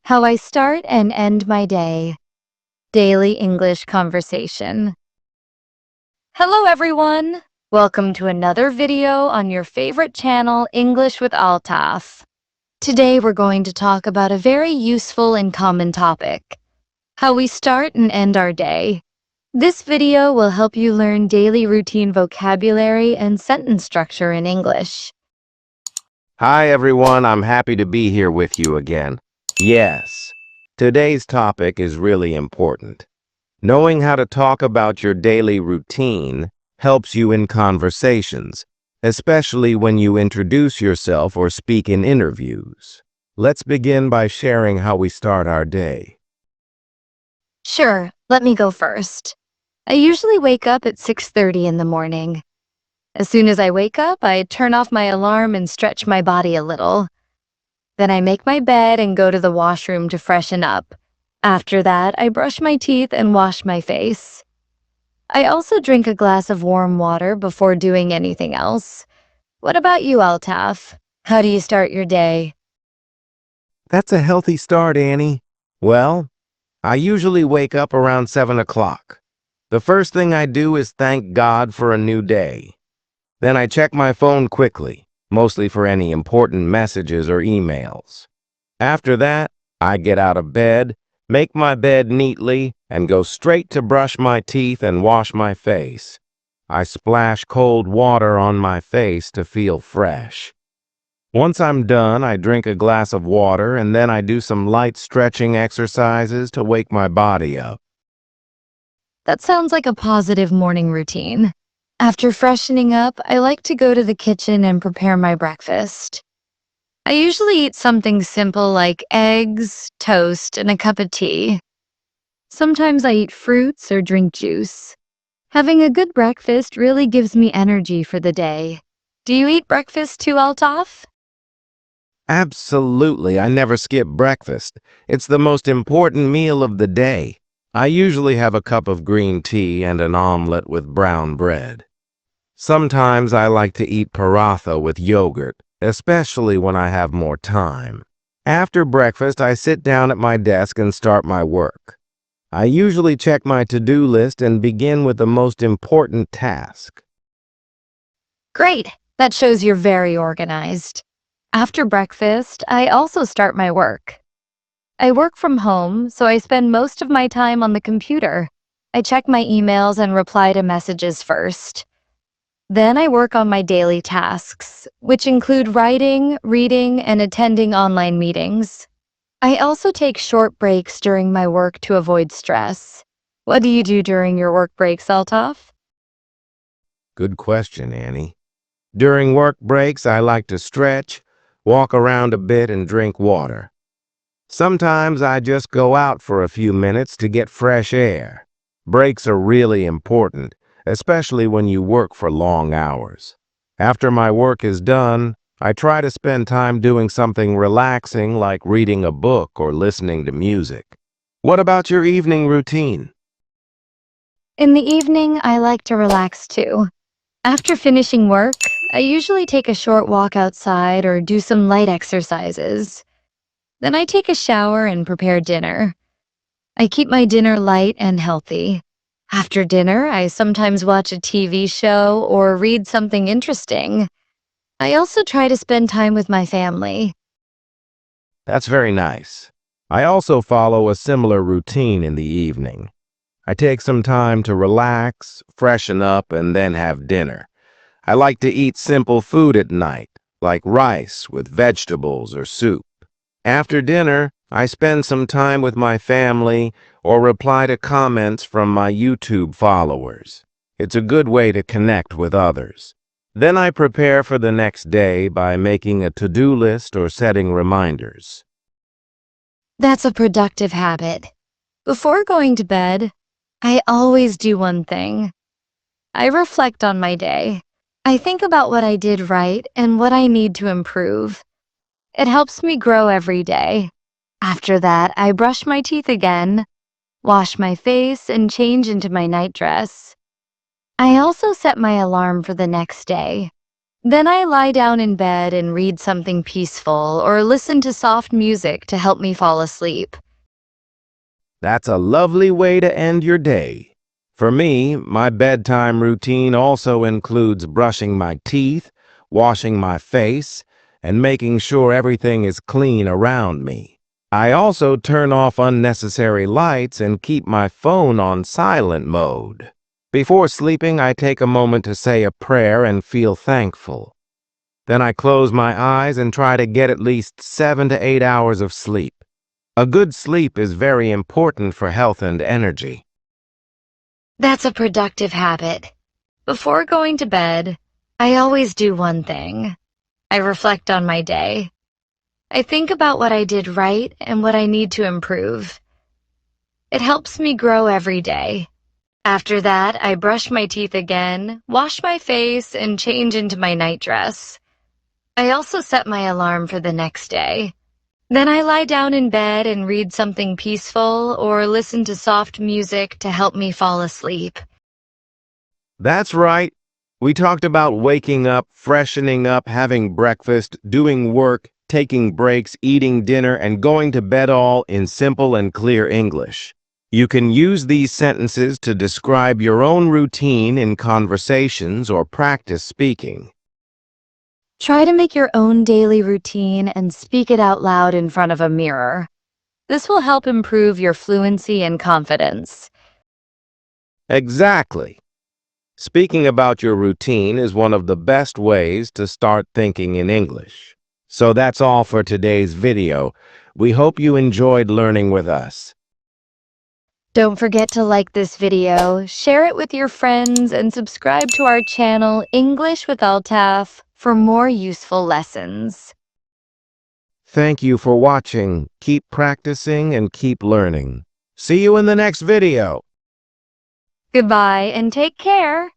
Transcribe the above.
How I start and end my day. Daily English conversation. Hello everyone! Welcome to another video on your favorite channel, English with Altaf. Today we're going to talk about a very useful and common topic, how we start and end our day. This video will help you learn daily routine vocabulary and sentence structure in English. Hi everyone, I'm happy to be here with you again. Yes, today's topic is really important. Knowing how to talk about your daily routine helps you in conversations, especially when you introduce yourself or speak in interviews. Let's begin by sharing how we start our day. Sure, let me go first. I usually wake up at 6:30 in the morning. As soon as I wake up, I turn off my alarm and stretch my body a little. Then I make my bed and go to the washroom to freshen up. After that, I brush my teeth and wash my face. I also drink a glass of warm water before doing anything else. What about you, Altaf? How do you start your day? That's a healthy start, Annie. Well, I usually wake up around 7 o'clock. The first thing I do is thank God for a new day. Then I check my phone quickly, mostly for any important messages or emails. After that, I get out of bed, make my bed neatly, and go straight to brush my teeth and wash my face. I splash cold water on my face to feel fresh. Once I'm done, I drink a glass of water and then I do some light stretching exercises to wake my body up. That sounds like a positive morning routine. After freshening up, I like to go to the kitchen and prepare my breakfast. I usually eat something simple like eggs, toast, and a cup of tea. Sometimes I eat fruits or drink juice. Having a good breakfast really gives me energy for the day. Do you eat breakfast too, Altaf? Absolutely, I never skip breakfast. It's the most important meal of the day. I usually have a cup of green tea and an omelet with brown bread. Sometimes I like to eat paratha with yogurt, especially when I have more time. After breakfast, I sit down at my desk and start my work. I usually check my to-do list and begin with the most important task. Great! That shows you're very organized. After breakfast, I also start my work. I work from home, so I spend most of my time on the computer. I check my emails and reply to messages first. Then I work on my daily tasks, which include writing, reading, and attending online meetings. I also take short breaks during my work to avoid stress. What do you do during your work breaks, Altaf? Good question, Annie. During work breaks, I like to stretch, walk around a bit, and drink water. Sometimes I just go out for a few minutes to get fresh air. Breaks are really important, especially when you work for long hours. After my work is done, I try to spend time doing something relaxing like reading a book or listening to music. What about your evening routine? In the evening, I like to relax too. After finishing work, I usually take a short walk outside or do some light exercises. Then I take a shower and prepare dinner. I keep my dinner light and healthy. After dinner, I sometimes watch a TV show or read something interesting. I also try to spend time with my family. That's very nice. I also follow a similar routine in the evening. I take some time to relax, freshen up, and then have dinner. I like to eat simple food at night, like rice with vegetables or soup. After dinner, I spend some time with my family or reply to comments from my YouTube followers. It's a good way to connect with others. Then I prepare for the next day by making a to-do list or setting reminders. That's a productive habit. Before going to bed, I always do one thing. I reflect on my day. I think about what I did right and what I need to improve. It helps me grow every day. After that, I brush my teeth again, wash my face, and change into my night dress. I also set my alarm for the next day. Then I lie down in bed and read something peaceful or listen to soft music to help me fall asleep. That's a lovely way to end your day. For me, my bedtime routine also includes brushing my teeth, washing my face, and making sure everything is clean around me. I also turn off unnecessary lights and keep my phone on silent mode. Before sleeping, I take a moment to say a prayer and feel thankful. Then I close my eyes and try to get at least 7 to 8 hours of sleep. A good sleep is very important for health and energy. That's a productive habit. Before going to bed, I always do one thing. I reflect on my day. I think about what I did right and what I need to improve. It helps me grow every day. After that, I brush my teeth again, wash my face, and change into my night dress. I also set my alarm for the next day. Then I lie down in bed and read something peaceful or listen to soft music to help me fall asleep. That's right. We talked about waking up, freshening up, having breakfast, doing work, taking breaks, eating dinner, and going to bed all in simple and clear English. You can use these sentences to describe your own routine in conversations or practice speaking. Try to make your own daily routine and speak it out loud in front of a mirror. This will help improve your fluency and confidence. Exactly. Speaking about your routine is one of the best ways to start thinking in English. So that's all for today's video. We hope you enjoyed learning with us. Don't forget to like this video, share it with your friends, and subscribe to our channel English with Altaf for more useful lessons. Thank you for watching. Keep practicing and keep learning. See you in the next video. Goodbye and take care.